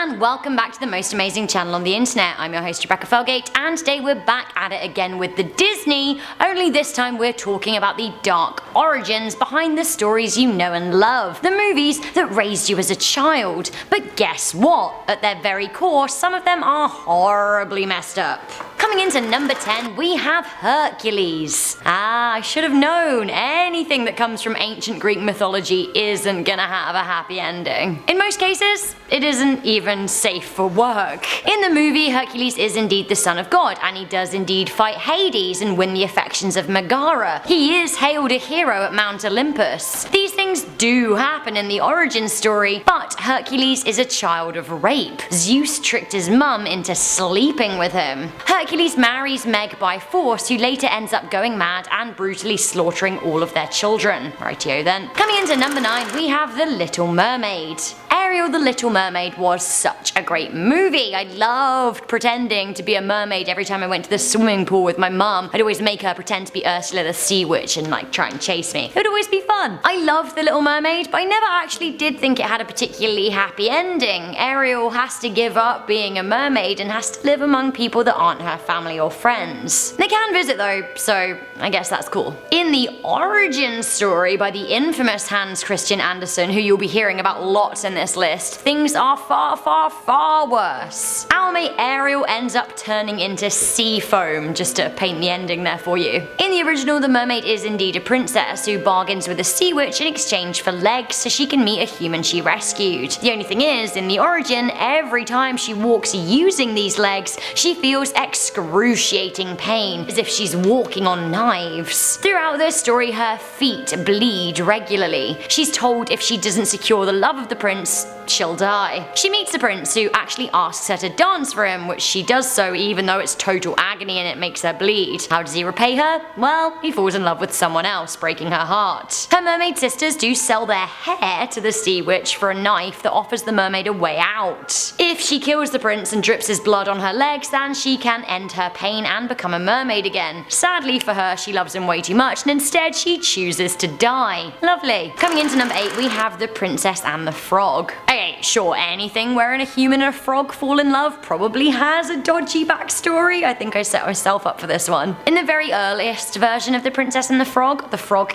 and welcome back to the most amazing channel on the internet. I'm your host Rebecca Felgate, and today we're back at it again with the Disney, only this time we're talking about the dark origins behind the stories you know and love, the movies that raised you as a child. But guess what? At their very core, some of them are horribly messed up. Coming into number 10, we have Hercules. I should have known. Anything that comes from ancient Greek mythology isn't gonna have a happy ending. In most cases, it isn't even safe for work. In the movie, Hercules is indeed the son of God, and he does indeed fight Hades and win the affections of Megara. He is hailed a hero at Mount Olympus. These things do happen in the origin story, but Hercules is a child of rape. Zeus tricked his mum into sleeping with him. Hercules marries Meg by force, who later ends up going mad and brutally slaughtering all of their children. Rightio then. Coming into number 9, we have The Little Mermaid. Ariel the Little Mermaid was such a great movie. I loved pretending to be a mermaid every time I went to the swimming pool with my mum. I'd always make her pretend to be Ursula the Sea Witch and try and chase me. It would always be fun. I loved The Little Mermaid, but I never actually did think it had a particularly happy ending. Ariel has to give up being a mermaid and has to live among people that aren't her family or friends. They can visit though, so I guess that's cool. In the origin story by the infamous Hans Christian Andersen, who you'll be hearing about lots in this list, things are far worse. Our mate Ariel ends up turning into sea foam, just to paint the ending there for you. In the original, the mermaid is indeed a princess who bargains with a sea witch in exchange for legs so she can meet a human she rescued. The only thing is, in the origin, every time she walks using these legs, she feels excruciating pain, as if she's walking on knives. Throughout the story, her feet bleed regularly. She's told if she doesn't secure the love of the prince, she'll die. She meets the prince, who actually asks her to dance for him, which she does so even though it's total agony and it makes her bleed. How does he repay her? Well, he falls in love with someone else, breaking her heart. Her mermaid sisters do sell their hair to the sea witch for a knife that offers the mermaid a way out. If she kills the prince and drips his blood on her legs, then she can end her pain and become a mermaid again. Sadly for her, she loves him way too much and instead she chooses to die. Lovely. Coming into number 8, we have The Princess and the Frog. Okay, sure, anything wherein a human and a frog fall in love probably has a dodgy backstory. I think I set myself up for this one. In the very earliest version of The Princess and the Frog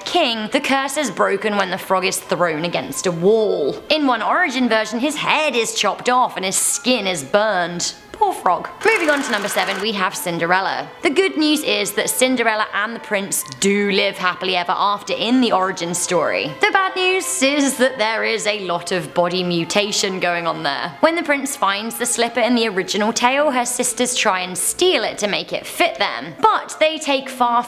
King, the curse is broken when the frog is thrown against a wall. In one origin version, his head is chopped off and his skin is burned. Poor frog. Moving on to number 7, we have Cinderella. The good news is that Cinderella and the prince do live happily ever after in the origin story. The bad news is that there is a lot of body mutation going on there. When the prince finds the slipper in the original tale, her sisters try and steal it to make it fit them. But they take far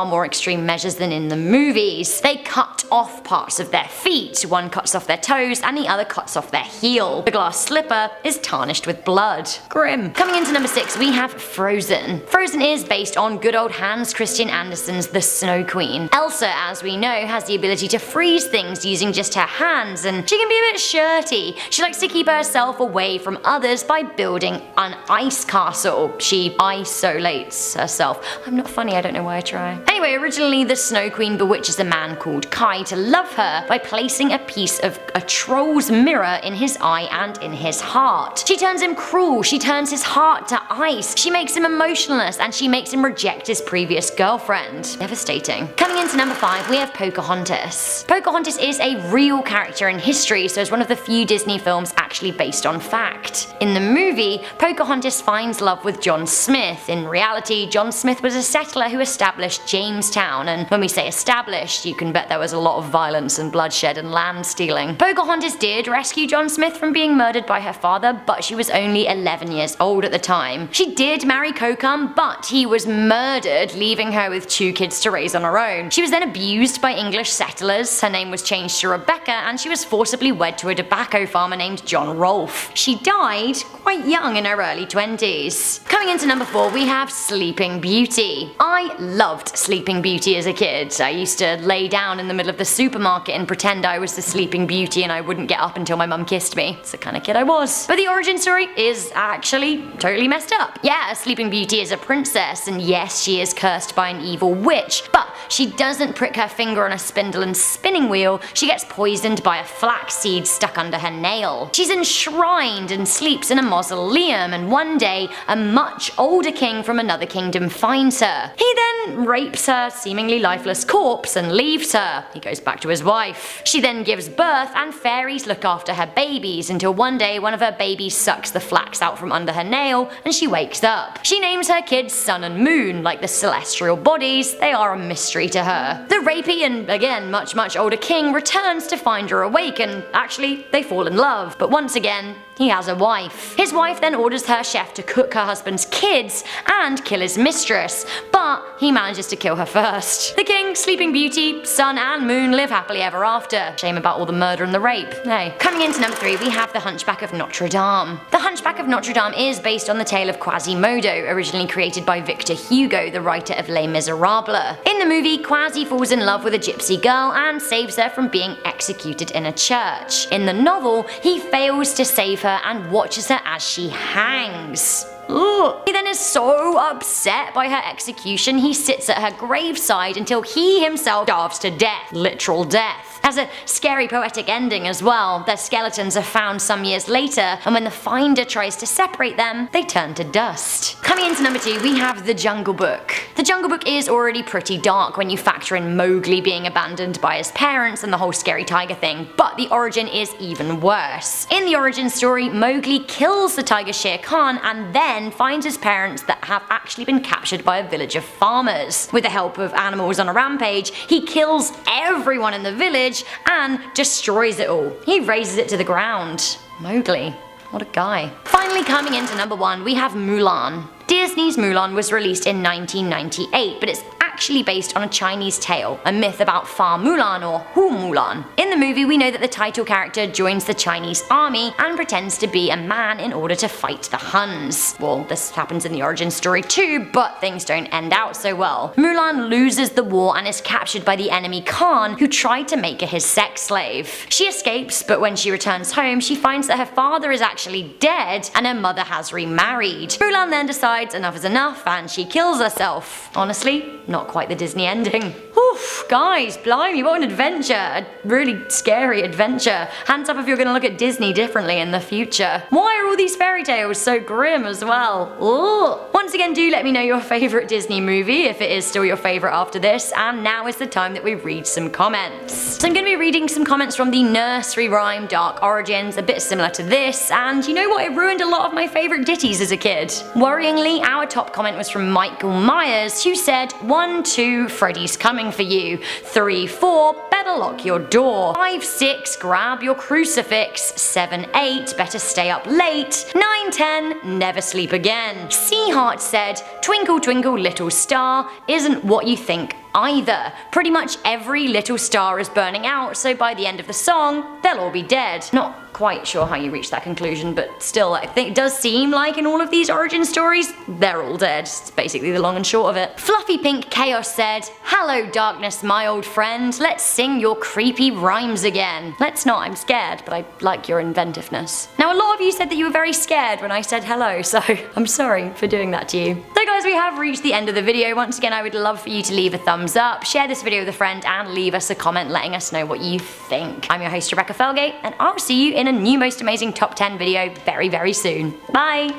more extreme measures than in the movies. They cut off parts of their feet, one cuts off their toes and the other cuts off their heel. The glass slipper is tarnished with blood. Grim. Coming into number 6, we have Frozen. Frozen is based on good old Hans Christian Andersen's The Snow Queen. Elsa, as we know, has the ability to freeze things using just her hands, and she can be a bit shirty. She likes to keep herself away from others by building an ice castle. She isolates herself. I'm not funny, I don't know why I try. Anyway, originally the Snow Queen bewitches a man called Kai to love her by placing a piece of a troll's mirror in his eye and in his heart. She turns him cruel, she turns his heart to ice, she makes him emotionless, and she makes him reject his previous girlfriend. Devastating. Coming into number 5, we have Pocahontas. Pocahontas is a real character in history, so it's one of the few Disney films actually based on fact. In the movie, Pocahontas finds love with John Smith. In reality, John Smith was a settler who established Jamestown, and when we say established, you can bet there was a lot of violence and bloodshed and land stealing. Pocahontas did rescue John Smith from being murdered by her father, but she was only 11 years old at the time. She did marry Kokum, but he was murdered, leaving her with 2 kids to raise on her own. She was then abused by English settlers, her name was changed to Rebecca, and she was forcibly wed to a tobacco farmer named John Rolfe. She died quite young in her early 20s. Coming into number 4, we have Sleeping Beauty. I loved Sleeping Beauty as a kid. I used to lay down in the middle of the supermarket and pretend I was the Sleeping Beauty and I wouldn't get up until my mum kissed me. It's the kind of kid I was. But the origin story is actually actually totally messed up. Yeah, Sleeping Beauty is a princess, and yes, she is cursed by an evil witch, but she doesn't prick her finger on a spindle and spinning wheel, she gets poisoned by a flax seed stuck under her nail. She's enshrined and sleeps in a mausoleum, and one day, a much older king from another kingdom finds her. He then rapes her seemingly lifeless corpse and leaves her. He goes back to his wife. She then gives birth, and fairies look after her babies until one day one of her babies sucks the flax out from under her nail and she wakes up. She names her kids Sun and Moon, like the celestial bodies, they are a mystery to her. The rapey and again much older king returns to find her awake, and actually they fall in love, but once again he has a wife. His wife then orders her chef to cook her husband's kids and kill his mistress, but he manages to kill her first. The king, Sleeping Beauty, Sun and Moon live happily ever after. Shame about all the murder and the rape. Hey. Coming into number 3, we have The Hunchback of Notre Dame. The Hunchback of Notre Dame is based on the tale of Quasimodo, originally created by Victor Hugo, the writer of Les Miserables. In the movie, Quasi falls in love with a gypsy girl and saves her from being executed in a church. In the novel, he fails to save her and watches her as she hangs. Ugh. He then is so upset by her execution, he sits at her graveside until he himself starves to death. Literal death. Has a scary poetic ending as well. Their skeletons are found some years later, and when the finder tries to separate them, they turn to dust. Coming into number 2, we have The Jungle Book. The Jungle Book is already pretty dark when you factor in Mowgli being abandoned by his parents and the whole scary tiger thing, but the origin is even worse. In the origin story, Mowgli kills the tiger Shere Khan and then finds his parents that have actually been captured by a village of farmers. With the help of animals on a rampage, he kills everyone in the village and destroys it all. He razes it to the ground. Mowgli. What a guy. Finally coming into number 1, we have Mulan. Disney's Mulan was released in 1998, but it's actually based on a Chinese tale, a myth about Fa Mulan or Hu Mulan. In the movie, we know that the title character joins the Chinese army and pretends to be a man in order to fight the Huns. Well, this happens in the origin story too, but things don't end out so well. Mulan loses the war and is captured by the enemy Khan, who tried to make her his sex slave. She escapes, but when she returns home, she finds that her father is actually dead and her mother has remarried. Mulan then decides enough is enough and she kills herself. Honestly, not quite the Disney ending. Oof, guys, blimey, what an adventure. A really scary adventure. Hands up if you're gonna look at Disney differently in the future. Why are all these fairy tales so grim as well? Ooh. Once again, do let me know your favourite Disney movie, if it is still your favourite after this, and now is the time that we read some comments. So I'm gonna be reading some comments from the nursery rhyme Dark Origins, a bit similar to this, and you know what, it ruined a lot of my favourite ditties as a kid. Worryingly, our top comment was from Michael Myers, who said, 1, 2, Freddy's coming for you. 3, 4, better lock your door. 5, 6, grab your crucifix. 7, 8, better stay up late. 9, 10, never sleep again. Seaheart said, twinkle twinkle little star isn't what you think either. Pretty much every little star is burning out, so by the end of the song, they'll all be dead. Not quite sure how you reach that conclusion, but still, I think it does seem like in all of these origin stories, they're all dead. It's basically the long and short of it. Fluffy Pink Chaos said, hello darkness, my old friend, let's sing your creepy rhymes again. Let's not, I'm scared, but I like your inventiveness. Now, a lot of you said that you were very scared when I said hello, so I'm sorry for doing that to you. So guys, we have reached the end of the video. Once again, I would love for you to leave a thumbs up, share this video with a friend, and leave us a comment letting us know what you think. I'm your host, Rebecca Felgate, and I'll see you in a new Most Amazing Top 10 video very, very soon. Bye!